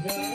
Krishna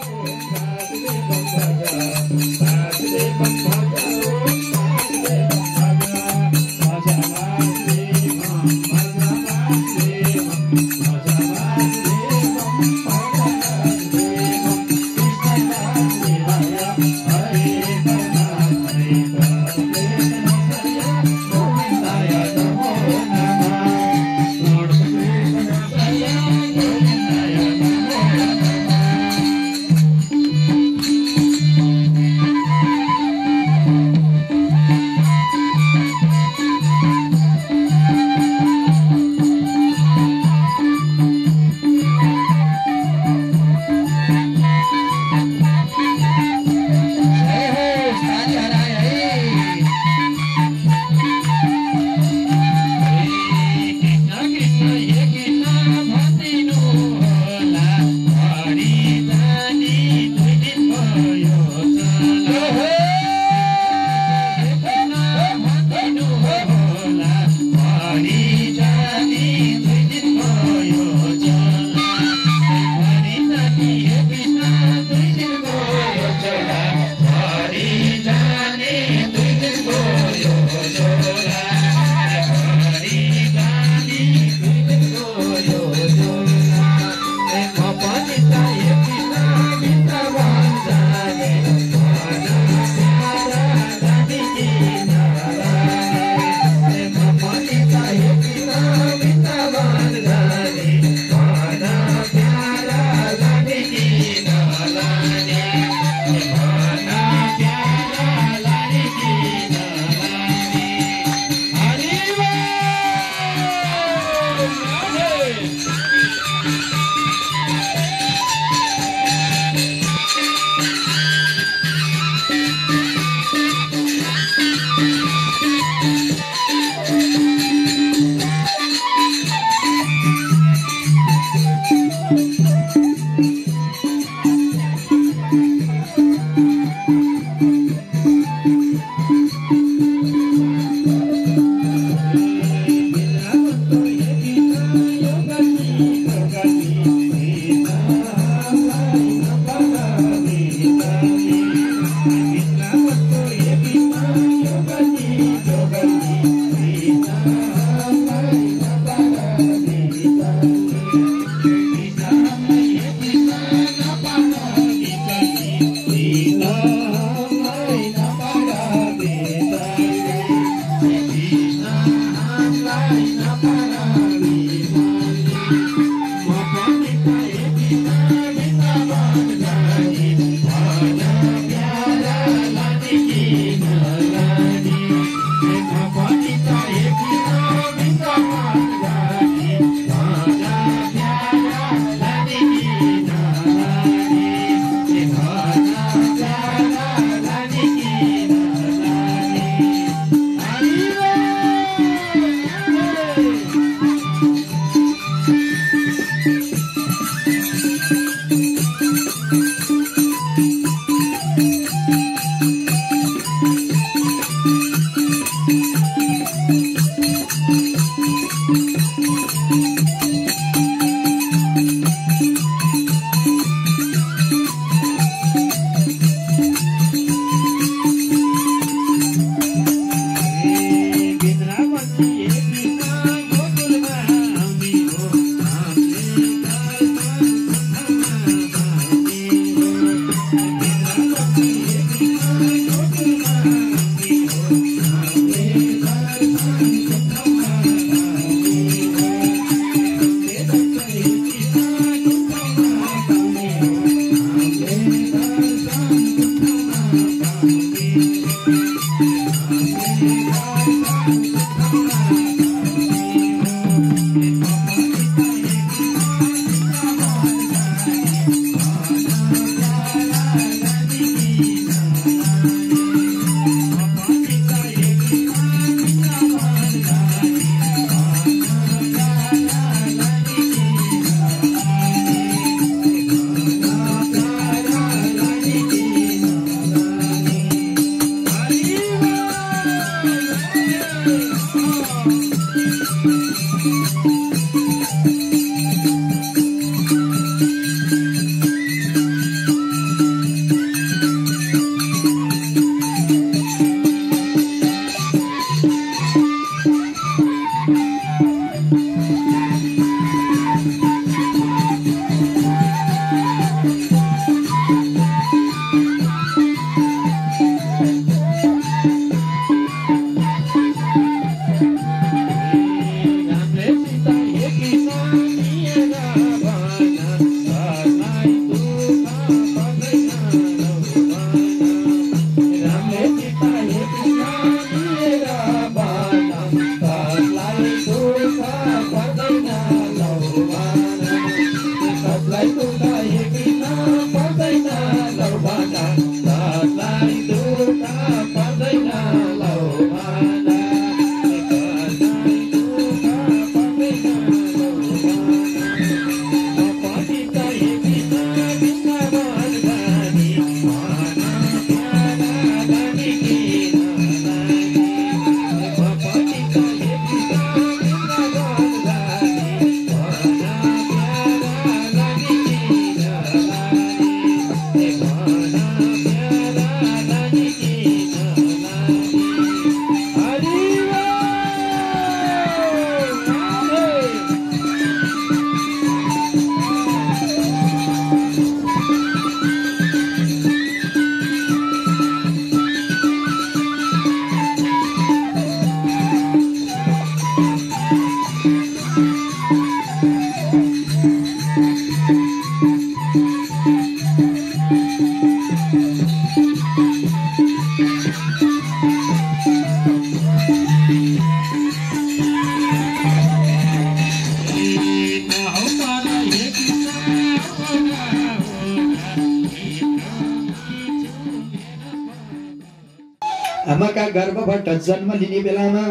आमाका गर्भबाट जन्म लिने बेलामा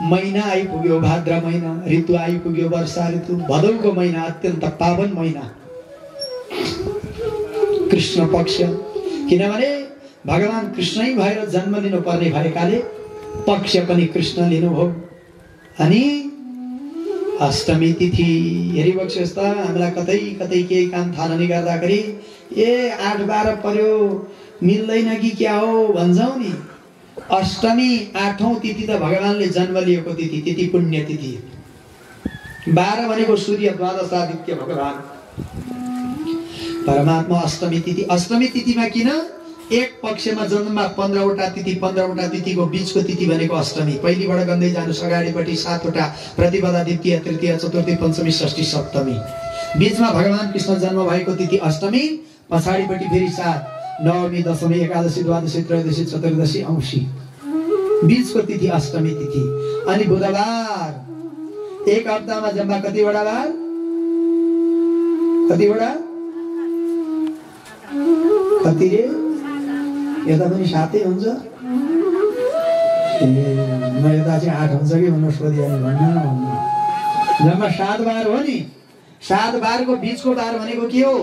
महिना आइपुग्यो, भाद्र महिना, ऋतु आइपुग्यो वर्षा ऋतु, भदौको महिना अत्यन्त पावन महिना, कृष्ण पक्ष। किनभने भगवान कृष्णै भएर जन्म लिनुपर्ने भएकाले पक्ष पनि कृष्ण लिनुभयो। अनि अष्टमी तिथि हेरिबक्स यस्ता हामीलाई कतै कतै केही काम थाहा नगर्दाखेरि 8-12 पर्यो मिल्दैन कि क्या हो भन्छौँ नि। अष्टमी 8औं तिथि त भगवानले जन्म लिएको तिथि, तिथि पुण्य तिथि। 12 भनेको सूर्य द्वादशादित्य भगवान परमात्मा अष्टमी तिथि। अष्टमी तिथिमा किन एक पक्षमा जन्ममा 15वटा तिथि, 15वटा तिथिको बीचको तिथि भनेको अष्टमी। पहिलीबाट गन्दै जानुस् अगाडिपट्टि 7वटा प्रतिपदा, द्वितीय, तृतीय, चतुर्थी, पञ्चमी, षष्ठी, सप्तमी। बीचमा भगवान कृष्ण जन्म भएको तिथि अष्टमी, पछाडिपट्टि फेरि 7 नवमी, दशमी, एकादशी, द्वादशी, त्रयोदशी, चतुर्दशी, औँसी। बीचको तिथि अष्टमी तिथि। अनि बुधबार एक हप्तामा जम्मा कतिवटा बार? कतिवटा? कति रे? यता पनि 7 हुन्छ। म यता चाहिँ 8 हुन्छ कि भन्नु सोधिहाल्नु भन्नु। जम्मा 7 बार हो नि। 7 बारको बीचको बार भनेको के हो?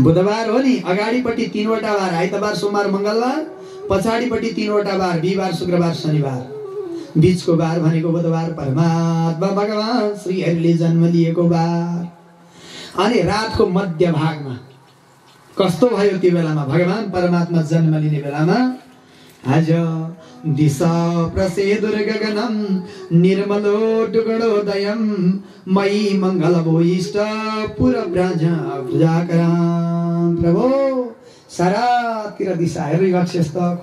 बुधबार हो नि। अगाडिपट्टि 3वटा बार, आइतबार, सोमबार, मङ्गलबार। पछाडिपट्टि 3वटा बार, बिहिबार, शुक्रबार, शनिबार। बीचको बार भनेको बुधबार, परमात्मा भगवान श्री हरिले जन्म लिएको बार। अनि रातको मध्य भागमा कस्तो भयो त्यो बेलामा? भगवान परमात्मा जन्म लिने बेलामा आज दिशा प्रसेदुर गगनम निर्मलो डुगडोदयम मयि मंगल भूइष्ट पुर प्रजाकराम। प्रभु सारातिर दिशा हेरिरहेको छ।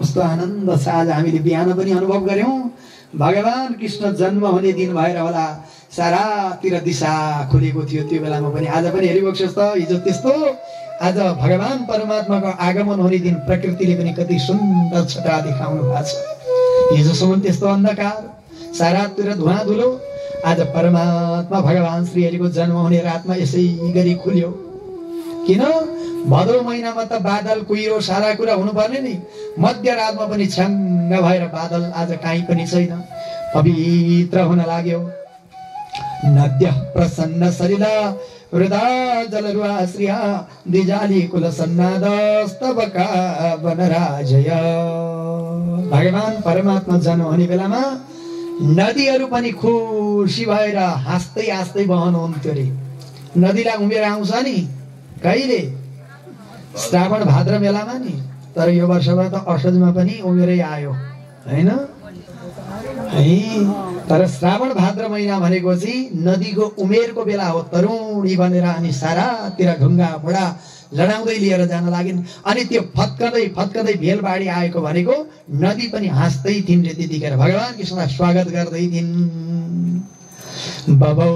कस्तो आनन्द छ। आज हामीले बिहान पनि अनुभव गर्यौं। भगवान कृष्ण जन्म हुने दिन भएर होला सारातिर दिशा खुलेको थियो त्यो बेलामा पनि। आज पनि हेरिरहेको छ। हिजो त्यस्तो, आज भगवान परमात्माको आगमन हुने दिन प्रकृतिले पनि कति सुन्दर छटा देखाउनु भएको छ। हिजोसम्म त्यस्तो अन्धकार, सारातिर धुवा धुलो। आज परमात्मा भगवान श्री हरिको जन्म हुने रातमा यसै गरी खुल्यो। किन? भदौ महिनामा त बादल कुहिरो सारा कुरा हुनुपर्ने नि। मध्य रातमा पनि छ्याङ्ग भएर बादल आज काहीँ पनि छैन। पवित्र हुन लाग्यो। नद्य प्रसन्न सलिला हृदा जलरुआश्रिया द्विजाली कुल सन्नादस्तबका वनराजय। भगवान परमात्मा जन्म हुने बेलामा नदीहरू पनि खुसी भएर हाँस्दै हाँस्दै बहनुहुन्थ्यो रे। नदीलाई उमेर आउँछ नि कहिले? श्रावण भाद्र मेलामा नि। तर यो वर्षबाट त असोजमा पनि उमेरै आयो हैन? तर श्रावण भाद्र महिना भनेको चाहिँ नदीको उमेरको बेला हो। तरुणी बनेर अनि सारातिर ढुङ्गा बुढा लडाउँदै लिएर जान लागिन्। अनि त्यो फत्कँदै फत्कँदै भेलबाडी आएको भनेको नदी पनि हाँस्दै थिइन् रे त्यतिखेर। भगवान कृष्णलाई स्वागत गर्दै थिइन्। बबौ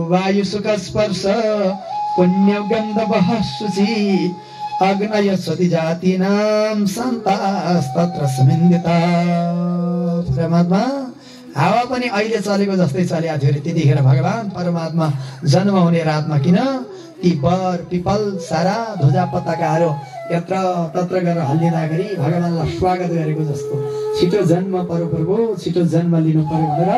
वायु सुख स्पर्श पुण्य गन्ध बह शुचि अग्नय सती जाति नाम सन्तास्तत्र समिन्दिता। परमात्मा हावा पनि अहिले चलेको जस्तै चलेको थियो रे त्यतिखेर। भगवान परमात्मा जन्म हुने रातमा किन ती बर पिपल सारा ध्वजा पताकाहरू यत्र तत्र गरेर हल्लिँदाखेरि भगवानलाई स्वागत गरेको जस्तो। छिटो जन्म पर्यो प्रभु, छिटो जन्म लिनु पर्यो भनेर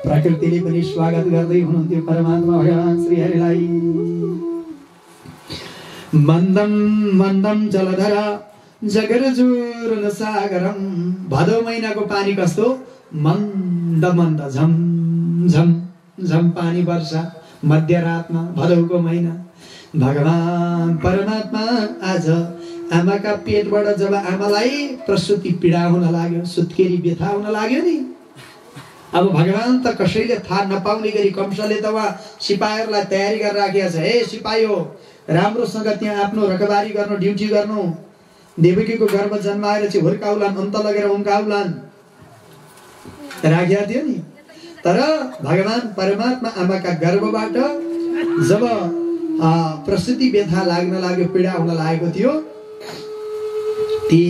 प्रकृतिले पनि स्वागत गर्दै हुनुहुन्थ्यो परमात्मा भगवान श्री हरिलाई। मन्दम मन्दम जलधरा जगरजुर सागरम। भदौ महिनाको पानी कस्तो? मन्द मन्द झम झम झम पानी वर्षा मध्यरातमा भदौको महिना। भगवान परमात्मा आज आमाका पेटबाट जब आमालाई प्रसुति पीडा हुन लाग्यो, सुत्केरी व्यथा हुन लाग्यो नि। अब भगवान त कसैले थाहा नपाउने गरी कंसले त वहाँ सिपाहीहरूलाई तयारी गरेर राखेको छ। हे सिपाही हो, राम्रोसँग त्यहाँ आफ्नो रखबारी गर्नु, ड्युटी गर्नु। देवकीको गर्भ जन्माएर चाहिँ हुर्काउलान्, अन्त लगेर उम्काउलान् राखेको थियो नि। तर भगवान परमात्मा आमाका गर्भबाट जब प्रसुति व्यथा लाग्न लाग्यो, पीडा हुन लागेको थियो, ती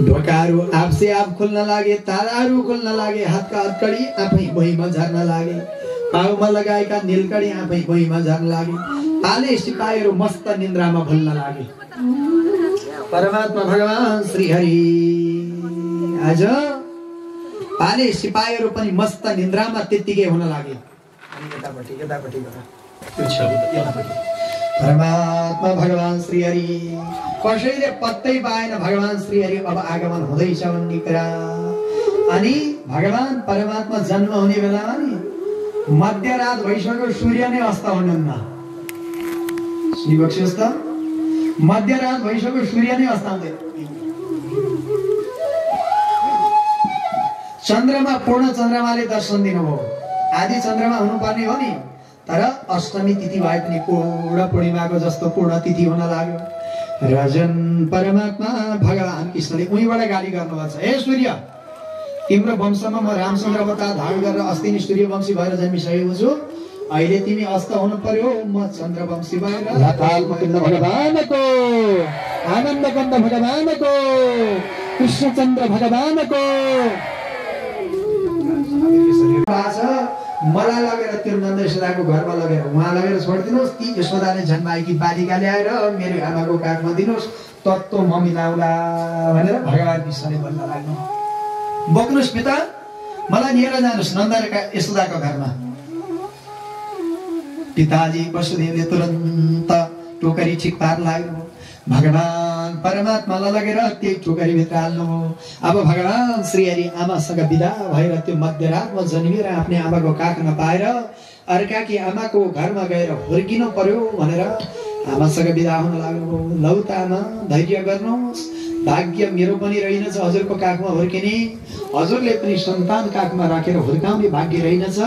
ढोकाहरू आफसे आफ खुल्न लागे, ताराहरू खुल्न लागे, हातका हत्कडी आफै भुइँमा झर्न लागे, पाउमा लगाएका नीलकडी आफै भुइँमा झर्न लागे। पाले सिपाहीहरू मस्त निन्द्रामा भुल्न लागे। परमात्मा भगवान श्री हरि आज पाले सिपाहीहरू पनि मस्त निन्द्रामा त्यतिकै हुन लागे। अनि यतापट्टि परमात्मा भगवान श्री हरि कसैले पत्तै पाएन भगवान श्री हरि अब आगमन हुँदैछ भन्ने कुरा। अनि भगवान परमात्मा जन्म हुने बेलामा नि मध्यरात भइसक्यो, सूर्य नै अस्त हुनुहुन्न। सुनिबक्सियोस् त, मध्यरात भइसक्यो, सूर्य नै अस्ताउँदैन। चन्द्रमा पूर्ण चन्द्रमाले दर्शन दिनुभयो। आदि चन्द्रमा हुनुपर्ने हो नि, तर अष्टमी तिथि भए पनि पूर्ण पूर्णिमाको जस्तो पूर्ण तिथि हुन लाग्यो। रजन परमात्मा भगवान कृष्णले उहीबाट गाली गर्नुभएको छ, हे सूर्य तिम्रो वंशमा म रामचन्द्र अवतार धारण गरेर अस्ति नै सूर्यवंशी भएर जन्मिसकेको छु, अहिले तिमी अस्त हुनु पर्यो, म चन्द्रवंशी भएर। भगवानको आनन्द कन्द भगवानको कृष्णचन्द्र भगवानको मलाई लगेर त्यो नन्द यशोदाको घरमा लगेर उहाँ लगेर छोडिदिनुहोस्। ती यशोदाले जन्माएकी बालिका ल्याएर मेरो आमाको काखमा दिनुहोस्, तत्त्व म मिलाउला भनेर भगवान कृष्णले भन्न लाग्नु। बोक्नुहोस् पिता, मलाई लिएर जानुहोस् नन्द यशोदाको घरमा। पिताजी वसुदेवले तुरन्त टोकरी ठिक पार लाग्नु। भगवान परमात्मालाई लगेर त्यही टोकरीभित्र हाल्नुभयो। अब भगवान श्री हरि आमासँग विदा भएर त्यो मध्यरातमा जन्मिएर आफ्नै आमाको काख नपाएर अर्काकी आमाको घरमा गएर हुर्किनु पर्यो भनेर आमासँग विदा हुन लाग्नुभयो। लौ त आमा धैर्य गर्नुहोस्, भाग्य मेरो पनि रहेनछ हजुरको काखमा हुर्किने, हजुरले पनि सन्तान काखमा राखेर हुर्काउने भाग्य रहेनछ।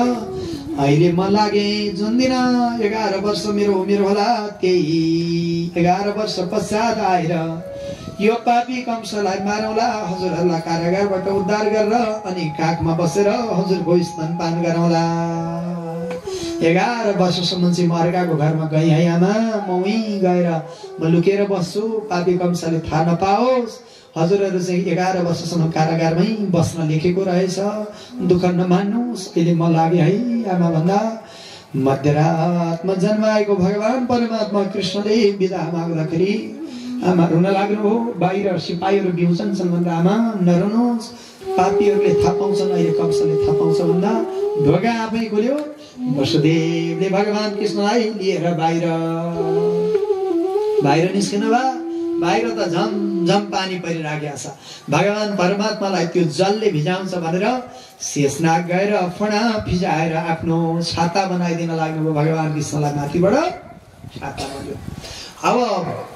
अहिले म लागे जुन दिन 11 वर्ष मेरो उमेर होला, त्यही 11 वर्ष पश्चात आएर यो पापी कंसलाई मारौला, हजुरहरूलाई कारागारबाट उद्धार गरेर अनि काखमा बसेर हजुरको स्तनपान गराउला। 11 वर्षसम्म चाहिँ म अर्काको घरमा गएँ है आमा, म उहीँ गएर म लुकेर बस्छु, पापी कंसले थाहा नपाओस्। हजुरहरू चाहिँ 11 वर्षसम्म कारागारमै बस्न लेखेको रहेछ, दुःख नमान्नुहोस्। अहिले म लागे है आमा भन्दा मध्यरातमा जन्माएको भगवान परमात्मा कृष्णले बिदा माग्दाखेरि आमा रुन लाग्नुभयो। बाहिर सिपाहीहरू बिउछन् भन्दा आमा नरुनुहोस्, पापीहरूले थाहा पाउँछन्, अहिले कंसले थाहा पाउँछ भन्दा ढोका आफै खोल्यो। वसुदेवले भगवान कृष्णलाई लिएर बाहिर निस्किनु भयो। बाहिर त झमझम पानी परिराखेको छ। भगवान परमात्मालाई त्यो जलले भिजाउँछ भनेर शेषनाग गएर फणा फिजाएर आफ्नो छाता बनाइदिन लाग्नुभयो। भगवान कृष्णलाई माथिबाट छाता बन्यो। अब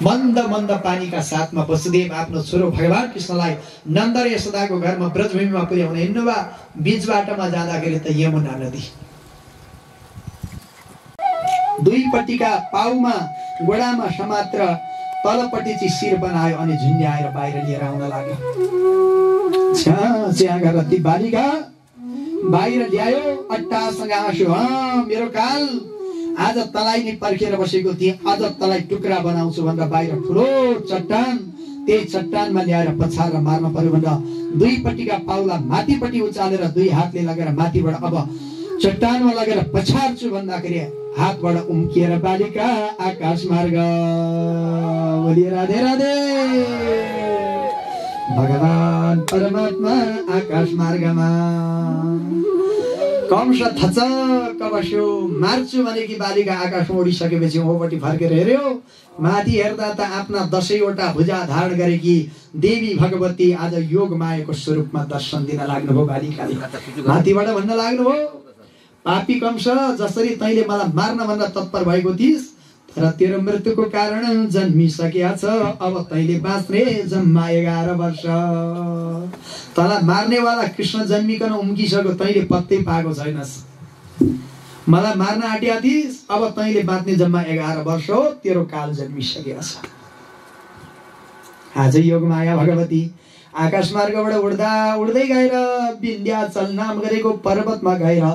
मन्द मन्द पानीका साथमा वसुदेव आफ्नो छोरो भगवान कृष्णलाई नन्द र यशोदाको घरमा ब्रजभूमिमा पुर्याउन हिँड्नुभयो। बीच बाटोमा जाँदाखेरि त यमुना नदी दुईपट्टिका पाउमा गोडामा समात्र तलपट्टि चाहिँ शिर बनायो अनि झुन्ड्याएर बाहिर लिएर आउन लाग्यो। छ्या गरेर ती बालिका बाहिर ल्यायो, अट्टासँग आँसु, मेरो काल आज तलाई नि पर्खेर बसेको थिएँ, आज तलाई टुक्रा बनाउँछु भनेर बाहिर ठुलो चट्टान, त्यही चट्टानमा ल्याएर पछारेर मार्न पर्यो भनेर दुईपट्टिका पाउला माथिपट्टि उचालेर दुई हातले लगेर माथिबाट अब चट्टानमा लगेर पछार्छु भन्दाखेरि हातबाट उम्किएर बालिका आकाश मार्ग बोली राधे राधे। भगवान परमात्मा आकाश मार्गमा कंस थचक्क बस्यो। मार्छु भनेकी बालिका आकाशमा उडिसकेपछि ओपट्टि फर्केर हेर्यो। माथि हेर्दा त आफ्ना 10वटा भुजा धारण गरेकी देवी भगवती आज योग मायाको स्वरूपमा दर्शन दिन लाग्नुभयो। बालिकाले माथिबाट भन्न लाग्नुभयो, पापी कंस, जसरी तैले मलाई मार्न भनेर तत्पर भएको थिइस्, तर तेरो मृत्युको कारण जन्मिसकेका छ। अब तैले बाँच्ने जम्मा 11 वर्ष। तँलाई मार्नेवाला कृष्ण जन्मिकन उम्किसक्यो, तैले पत्तै पाएको छैनस्। मलाई मार्न आँटेका थिइस्, अब तैले बाँच्ने जम्मा 11 वर्ष हो, तेरो काल जन्मिसकेको छ। आज योगमाया भगवती आकाश मार्गबाट उड्दै गएर विन्ध्याचल नाम गरेको पर्वतमा गएर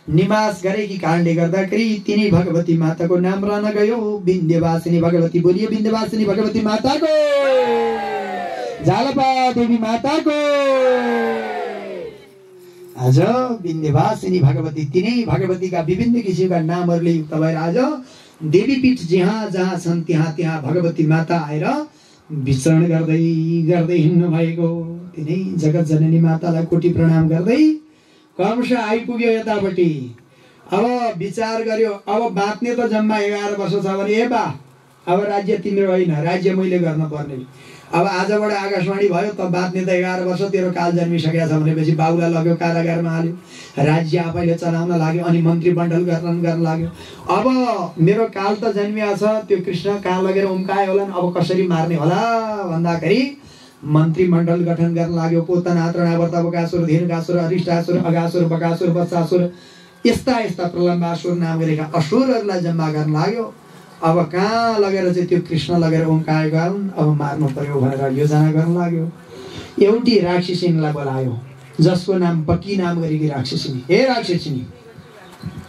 निवास गरेकी कारणले गर्दाखेरि तिनी भगवती माताको नाम रहन गयो विन्ध्यवासिनी भगवती। बोलिए विन्ध्यवासिनी भगवती माताको, जालपा देवी माताको। आज विन्ध्यवासिनी भगवती, तिनै भगवतीका विभिन्न किसिमका नामहरूले युक्त भएर आज देवीपीठ जहाँ जहाँ छन् त्यहाँ त्यहाँ भगवती माता आएर विचरण गर्दै गर्दै हिँड्नु भएको तिनै जगत जननी मातालाई कोटी प्रणाम गर्दै कंस आइपुग्यो यतापट्टि। अब विचार गर्यो, अब बाँच्ने त जम्मा 11 वर्ष छ भने ए बा अब राज्य तिम्रो होइन, राज्य मैले गर्न पर्ने। अब आजबाट आकाशवाणी भयो त बाँच्ने त 11 वर्ष, तेरो काल जन्मिसकेको छ भनेपछि बाउलाई लग्यो कारागारमा हाल्यो, राज्य आफैले चलाउन लाग्यो, अनि मन्त्रीमण्डल गर्न लाग्यो। अब मेरो काल त जन्मिया छ, त्यो कृष्ण कहाँ लगेर उम्कायो होला, अब कसरी मार्ने होला भन्दाखेरि मन्त्रीमण्डल गठन गर्न लाग्यो। पोतना तृणावर्त बकासुर धीर्घासुर अरिष्टासुर अगासुर बकासुर बच्चासुर यस्ता यस्ता प्रलम्बासुर नाम गरेका असुरहरूलाई जम्मा गर्न लाग्यो। अब कहाँ लगेर चाहिँ त्यो कृष्ण लगेर उम्काएको अब मार्नु पर्यो भनेर योजना गर्न लाग्यो। एउटी राक्षसिनीलाई बोलायो जसको नाम बकी नाम गरेकी राक्षसिनी। हे राक्षसिनी,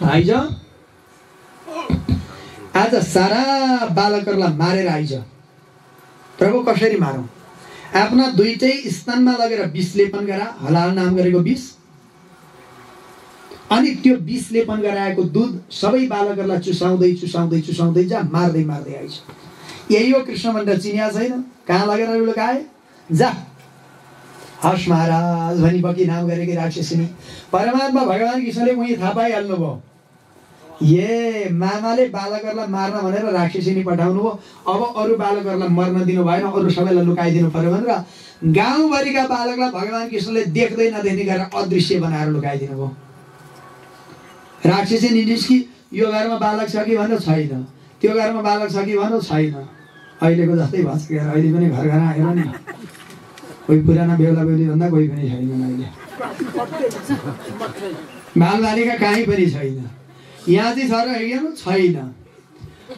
आइज आज सारा बालकहरूलाई मारेर आइज। प्रभु कसरी मारौँ? आफ्ना दुईटै स्तनमा लगेर विष लेपन गरा, हलाल नाम गरेको विष, अनि त्यो विष लेपन गराएको दूध सबै बालकहरूलाई चुसाउँदै चुसाउँदै चुसाउँदै जा, मार्दै मार्दै आइज। यही हो कृष्ण भनेर चिनिया छैन, कहाँ लगेर लुकाए जा। हस् महाराज भनी बकी नाम गरेकी राक्षसिनी परमात्मा भगवान कृष्णले उही थाहा पाइहाल्नु भयो। ए मामाले बालकहरूलाई मार्न भनेर राक्षसिनी पठाउनु भयो, अब अरू बालकहरूलाई मर्न दिनु भएन, अरू सबैलाई लुकाइदिनु पर्यो भनेर गाउँभरिका बालकलाई भगवान कृष्णले देख्दै नदेख्ने गरेर अदृश्य बनाएर लुकाइदिनु भयो। राक्षसिनी निस्की, यो घरमा बालक छ कि भन्नु छैन, त्यो घरमा बालक छ कि भन्नु छैन। अहिलेको जस्तै भन्छ के, अहिले पनि घर घर आयो नि, कोही पुराना बेहुला बेहुली भन्दा कोही पनि छैन। अहिले बालबालिका कहीँ पनि छैन, यहाँ चाहिँ छ र हेर्नु छैन।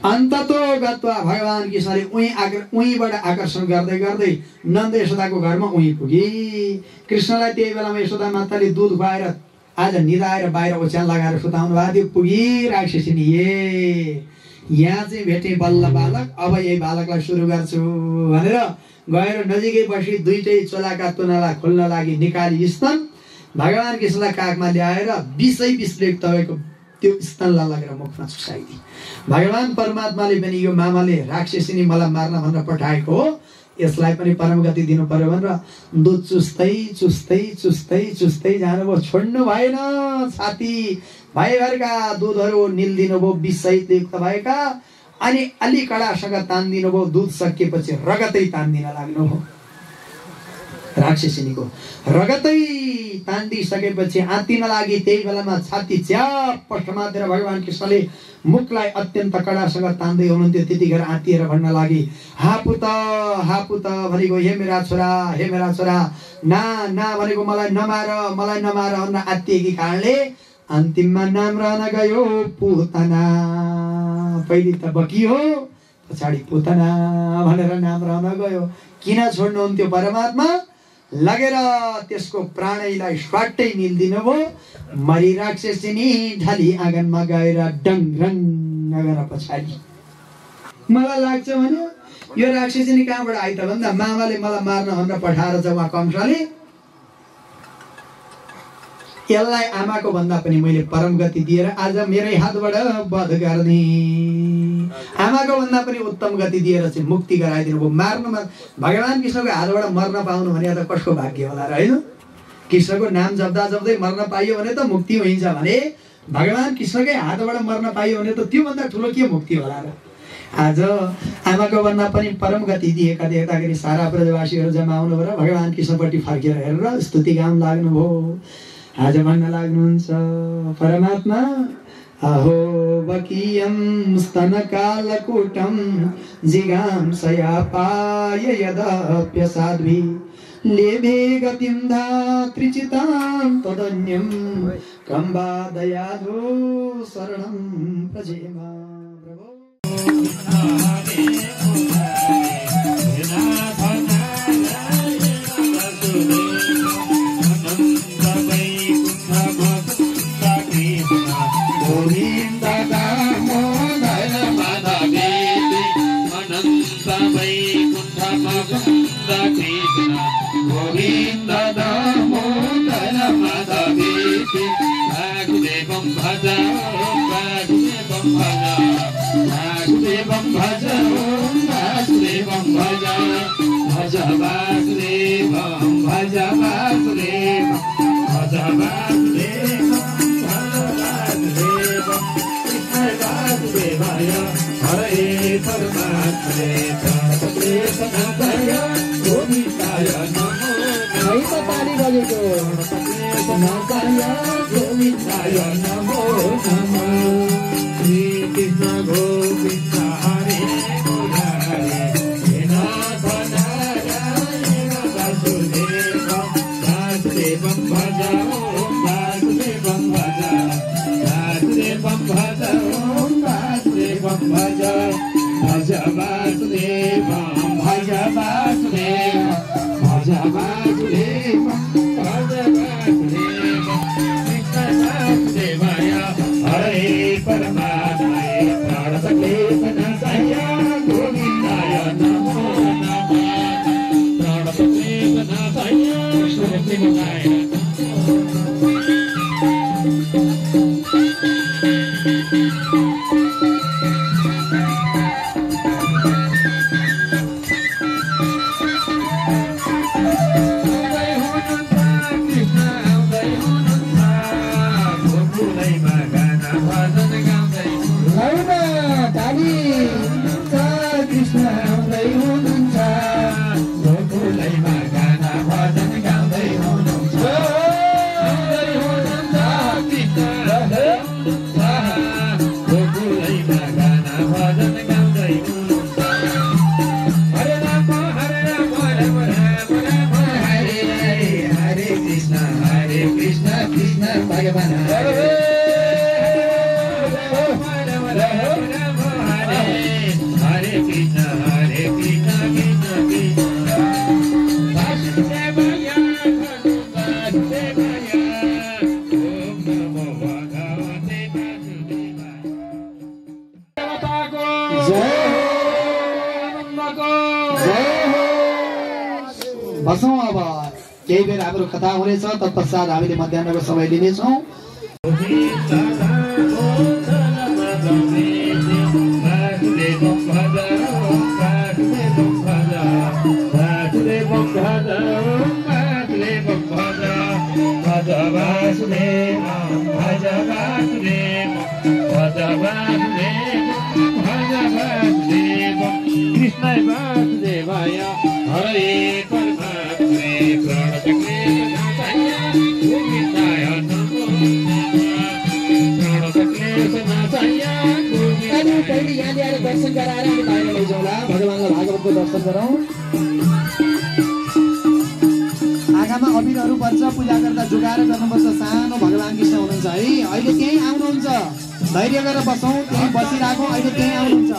अन्ततोगत्वा भगवान कृष्णले उहीँबाट आकर्षण गर्दै गर्दै नन्द यशोदाको घरमा उही पुगे। कृष्णलाई त्यही बेलामा यशोदा माताले दूध खुवाएर आज निदाएर बाहिर ओछ्यान लगाएर सुताउनु भएको थियो। पुगी राक्षसिनी, ए यहाँ चाहिँ भेटेँ बल्ल बालक, अब यही बालकलाई सुरु गर्छु भनेर गएर नजिकै बसी दुईटै चोलाका तुनालाई खोल्न लागि निकाली स्तन भगवान कृष्णलाई काखमा ल्याएर विषै विषले तपाईँको त्यो स्तनलाई लगेर मुखमा चुसाइदिए। भगवान परमात्माले पनि यो मामाले राक्षसिनी मलाई मार्न भनेर पठाएको हो, यसलाई पनि परम गति दिनु पर्यो भनेर दुध चुस्दै चुस्दै चुस्दै चुस्दै जानुभयो। छोड्नु भएन, छाती भयभरका दुधहरू निल्दिनु भयो विषसहित युक्त भएका, अनि अलि कडासँग तान्दिनु भयो। दुध सकिएपछि रगतै तान्दिन लाग्नुभयो। राक्षसिनीको रगतै तान्दिसकेपछि आत्तिन लागि त्यही बेलामा छाती च्याप समातेर भगवान कृष्णले मुखलाई अत्यन्त कडासँग तान्दै हुनुहुन्थ्यो। त्यतिखेर आत्तिएर भन्न लागि, हा पुत भनेको हे मेरा छोरा ना ना भनेको मलाई नमार भनेर आत्तिएकी कारणले अन्तिममा नाम रहन गयो पुतना। पहिले त बकी हो, पछाडि पुतना भनेर नाम रहन गयो। किन छोड्नुहुन्थ्यो परमात्मा? लगेर त्यसको प्राणैलाई स्वाट्टै निल्दिनु भयो। मरी राक्षसिनी ढाली आँगनमा गएर डङरङ गरेर पछाडि। मलाई लाग्छ भने यो राक्षसिनी कहाँबाट आइ त भन्दा मामाले मलाई मार्न भनेर पठाएर चाहिँ उहाँ कंसले यसलाई आमाको भन्दा पनि मैले परम गति दिएर आज मेरै हातबाट वध गर्ने, आमाको भन्दा पनि उत्तम गति दिएर चाहिँ मुक्ति गराइदिनु भयो। मार्नुमा भगवान कृष्णको हातबाट मर्न पाउनु भने त कसको भाग्य होला र, होइन? कृष्णको नाम जप्दा जप्दै मर्न पाइयो भने त मुक्ति हुन्छ भने भगवान कृष्णकै हातबाट मर्न पाइयो भने त त्योभन्दा ठुलो के मुक्ति होला र। आज आमाको भन्दा पनि परम गति दिएका देख्दाखेरि सारा ब्रजवासीहरू जम्मा आउनुभयो र भगवान कृष्णपट्टि फर्केर हेरेर स्तुति गाउन लाग्नुभयो। आज भन्न लाग्नुहुन्छ परमात्मा, अहो वकीयं स्तनकालकूटं जिगांसयापाय यदप्यसाध्वी लेभे गतिं धात्रिचितां तदन्यं कं वा दयाधो शरणं प्रजेम। Bhaja, Vasudevambaja, भज वासुदेवं भज वासुदेवं भज वासुदेवं कृष्ण वासुदेवाय हरे परमात्मने प्रणतक्लेशनाशाय गोविन्दाय नमो नमः ताली बजेको नाशाय गोविन्दाय नमो नमः श्री कृष्ण गोविन्द हरे मुरारे हे नाथ नारायण वासुदेवं वासुदेवं भज वासुदेवं भज वासुदेवं भज वासुदेवं भज भज वासुदेवं भज वासुदेवं भज वासुदेवं भज वासुदेवं कृष्ण वासुदेवाय हरे परमात्मने प्रणतक्लेशनाशाय गोविन्दाय नमो नमः प्रणतक्लेशनाशाय कृष्णभक्तिमनाय बसौँ अब केही बेर हाम्रो कथा हुनेछ तत्पश्चात हामीले मध्याहको समय लिनेछौँ कृष्ण वासुदेवाय हरे परमात्मने प्रणतक्लेशनाशाय गोविन्दाय नमो प्रणतक्लेशनाशाय गोविन्दाय पहिले यहाँ ल्याएर दर्शन गराएर हामी बाहिर लैजाउँला भगवानलाई भागवतको दर्शन गरौँ आँखामा अबिरहरू पर्छ पूजा गर्दा जुगाएर गर्नुपर्छ सानो भगवान कृष्ण हुनुहुन्छ है अहिले त्यहीँ आउनुहुन्छ धैर्य गरेर बसौँ त्यहीँ बसिराखौँ अहिले त्यहीँ आउनुहुन्छ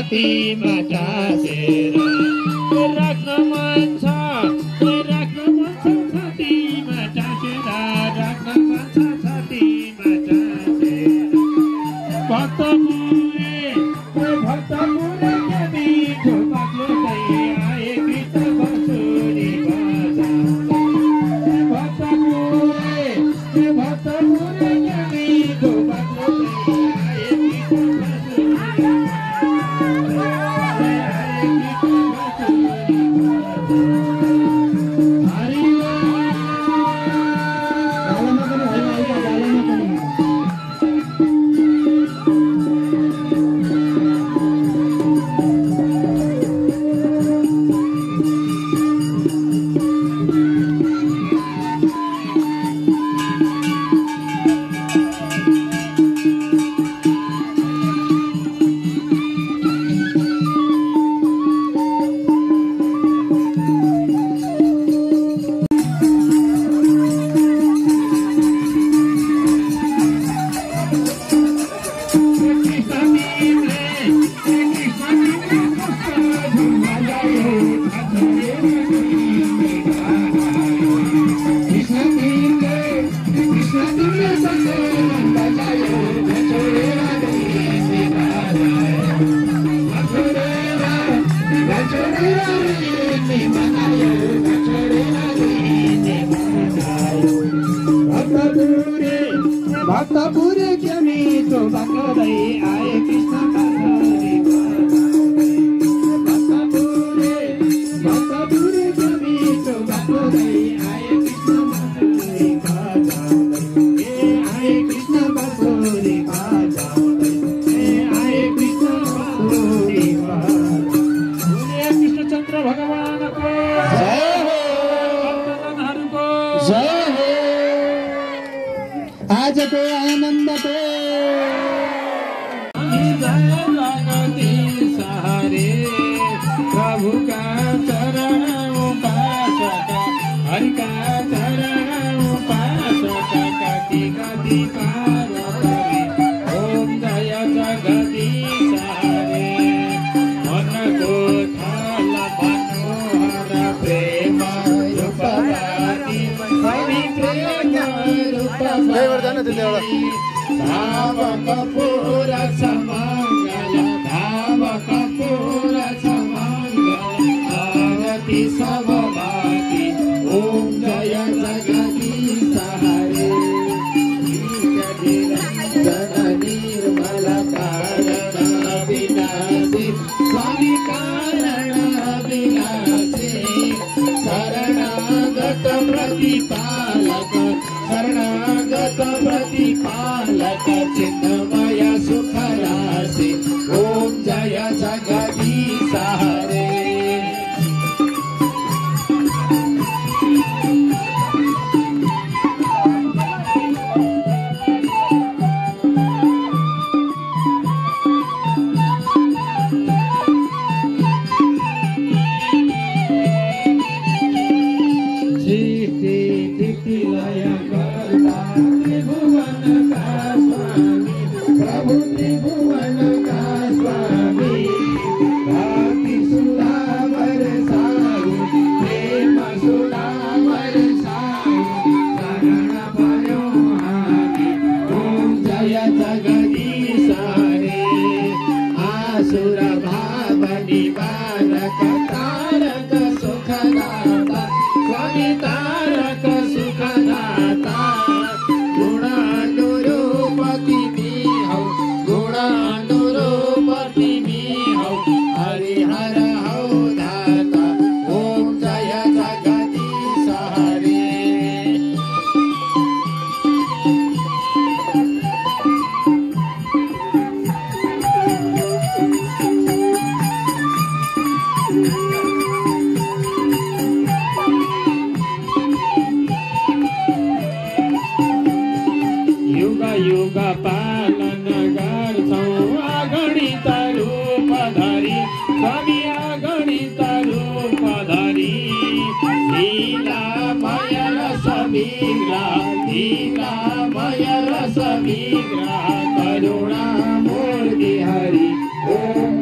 छातीमा टाँसेर राख्न मन छ छातीमा टाँसेर राख्न मन छ छातीमा टाँसेर भक्त पुरे मिठो बाक्लो आए कृष्ण बाँसुरी बजाउँदै भक्त पुरे मिठो बाक्लो आए भक्तपुरे के मिठो बाक्लै आए कृष्ण बाँसुरी बजाउँदै भक्तपुरे के मिठो बाक्लै आए कृष्ण बाँसुरी बजाउँदै आए कृष्ण बाँसुरी बजाउँदै आए कृष्ण बाँसुरी बजाउँदै कृष्णचन्द्र भगवानको जय हो भक्तजनहरूको जय हो आजको आनन्दको सहारे प्रभुका चरण उपासक हरिका चरण उपासक कति कति पार करे ओम जय जगदीश हरे मनको थल मनोहर प्रेम रूपवती हरि प्रेम रूपवती धाम कपूर समंगल धाम कपूर समंगल आरती सब बाती ओम जय जगदीश हरे निर्मल कारण विनाशी स्वामी कारण विनाशी शरणागत प्रतिपालक शरणागत प्रतिपालक चिन्मय सुख राशि ओम जय जगदीश हरे करुणा मूर्ति हरि ओम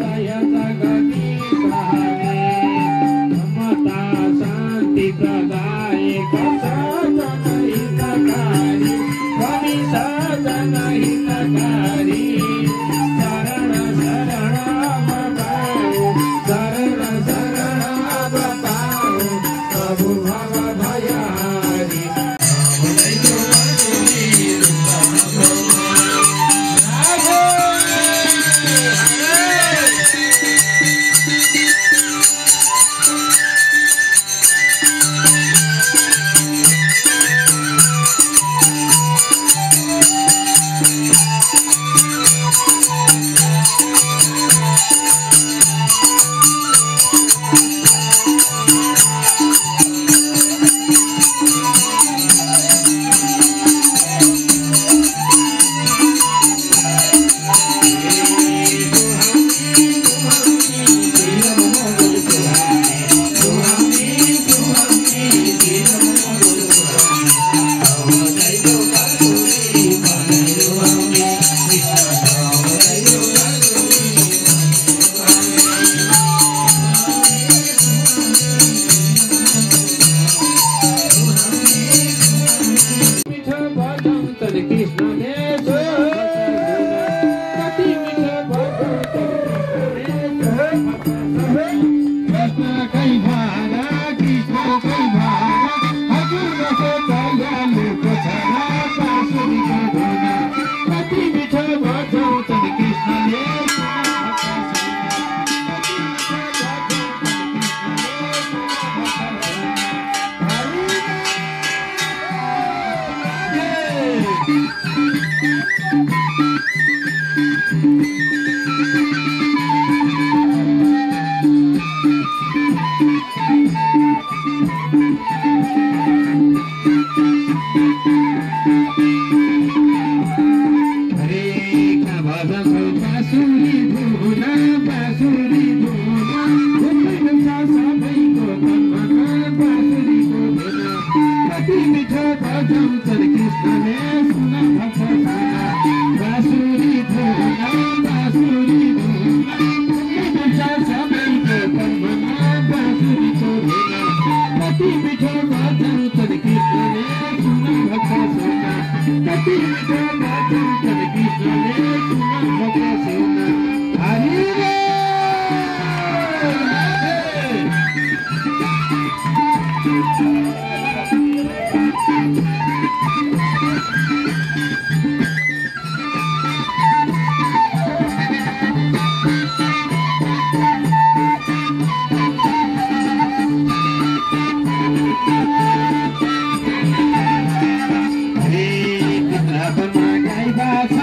Bye.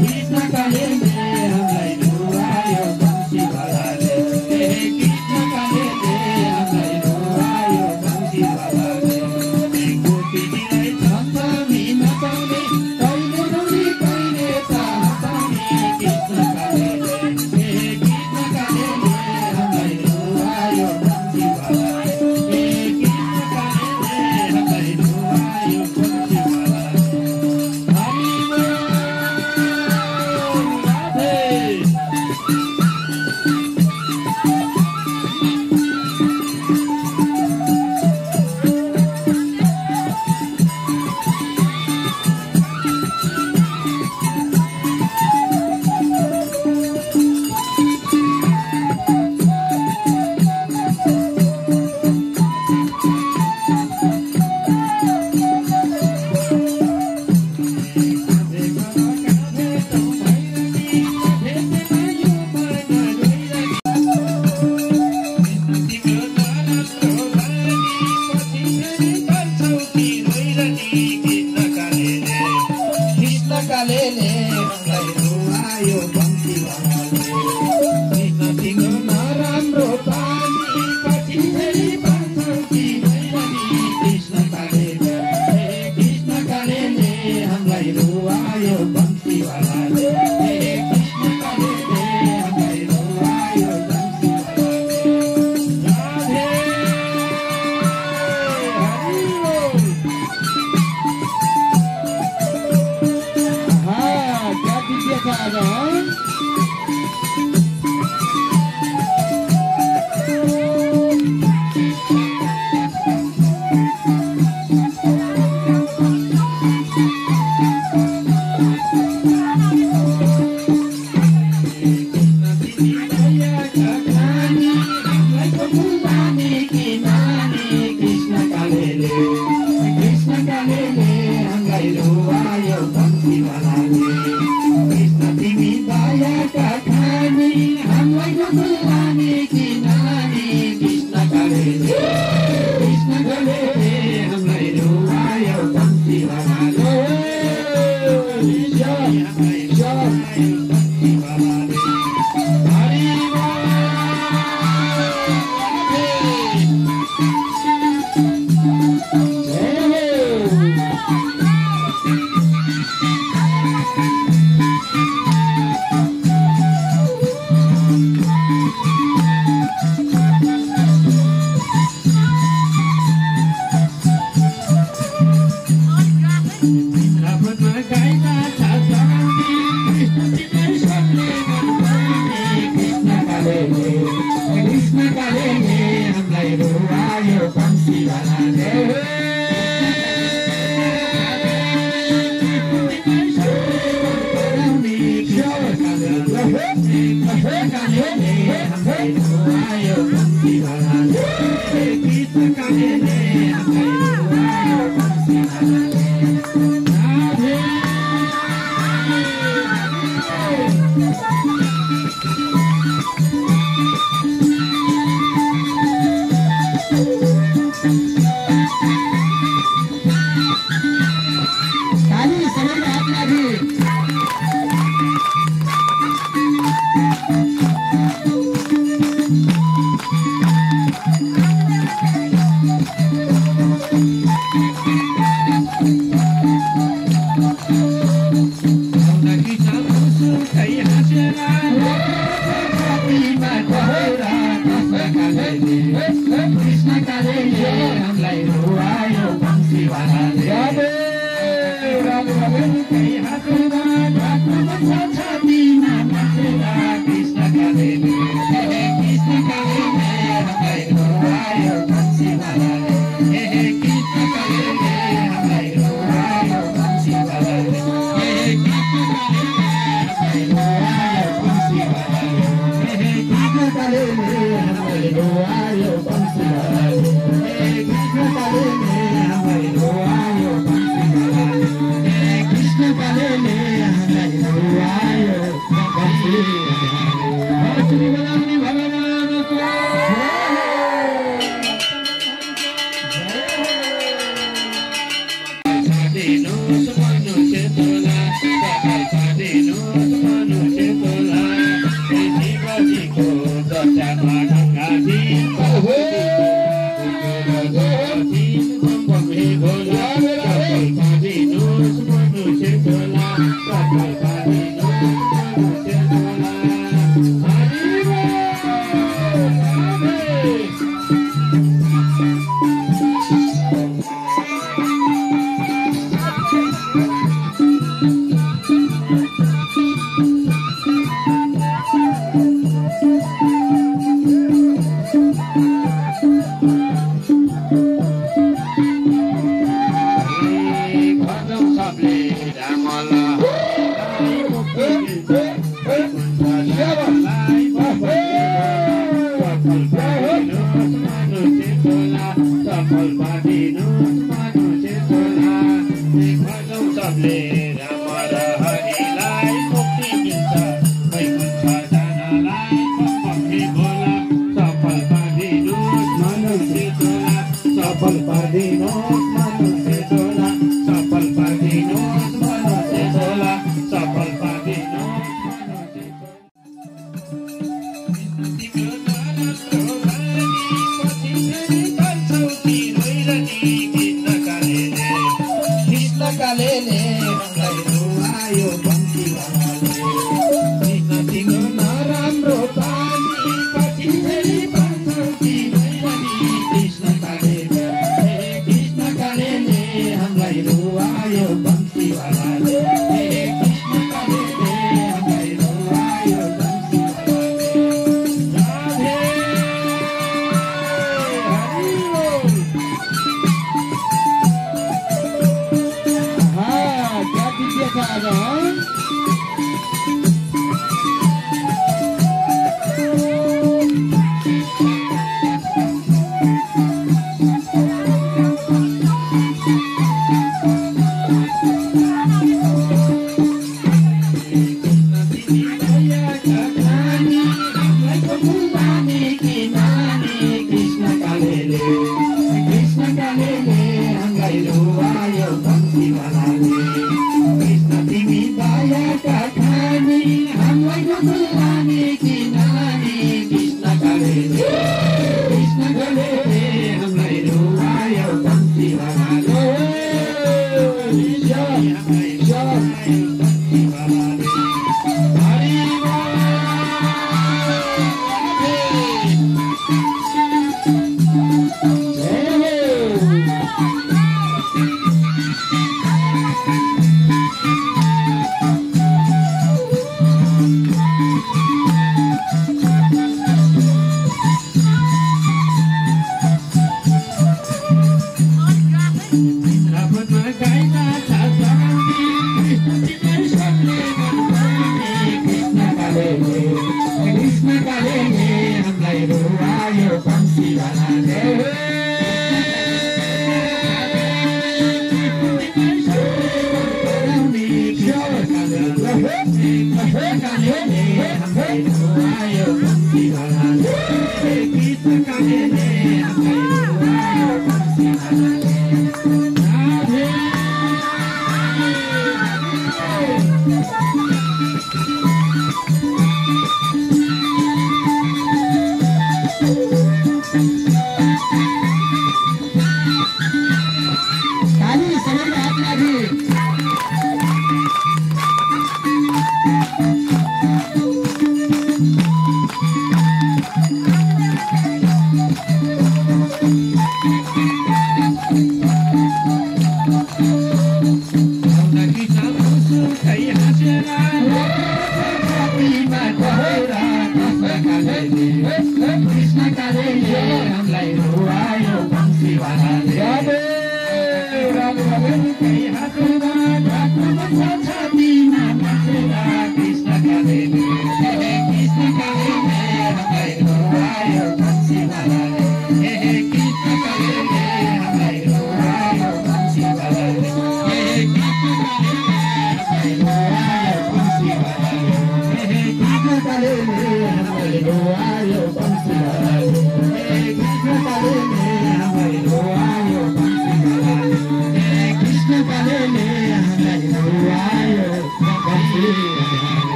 कृष्ण कालेले हामीलाई रुवायो बंसी वालाले कृष्ण कालेले हामीलाई रुवायो बंसी वालाले गोपीजीलाई छम्पामी नचाउने कहिले रुनी कहिले त हँसाउने कृष्ण कालेले कृष्ण कालेले हामीलाई रुवायो बंसी वालाले कृष्ण कालेले हामीलाई रुवायो बंसी वालाले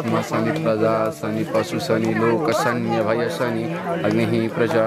आत्मा शनि प्रजा शनि पशु शनि लोक शन्य भय शनि अग्नि प्रजा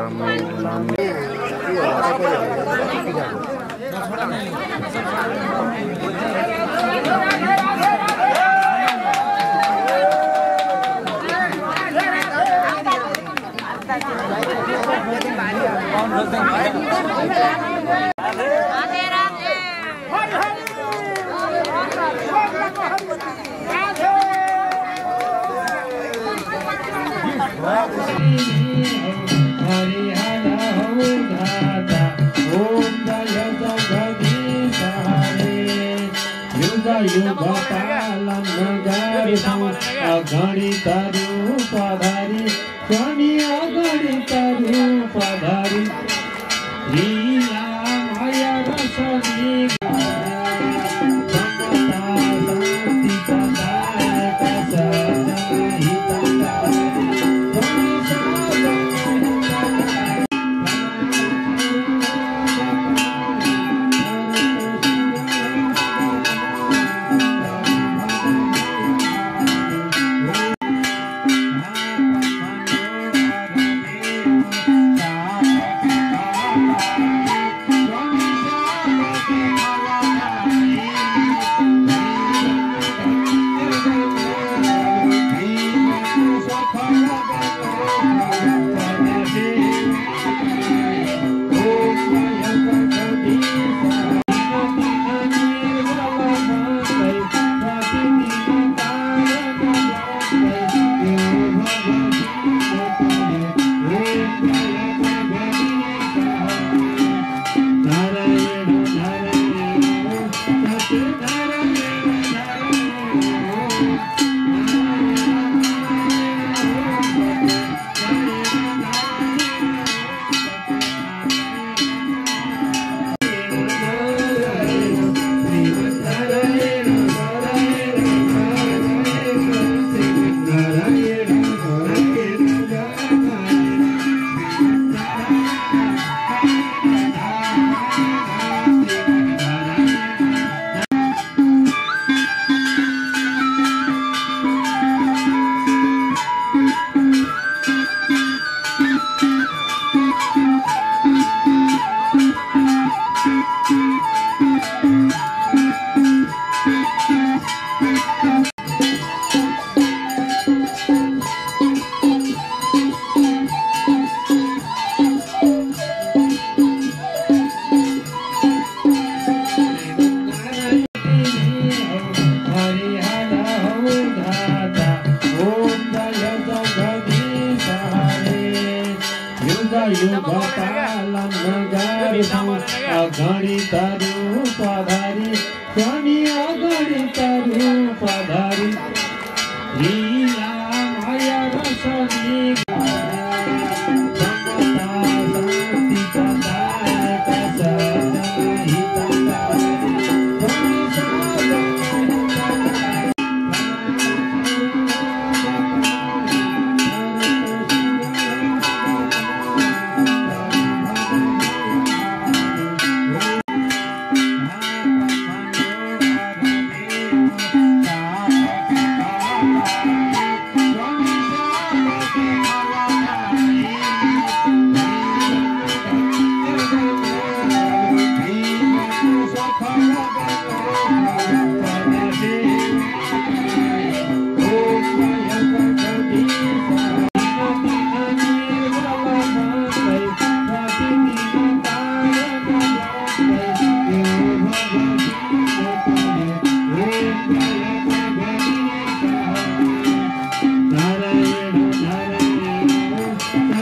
Narayana, Narayana,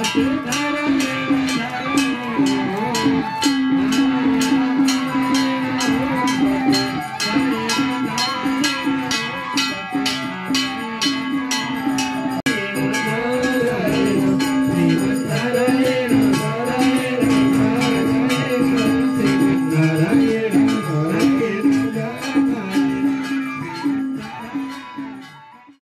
Narayana, Narayana.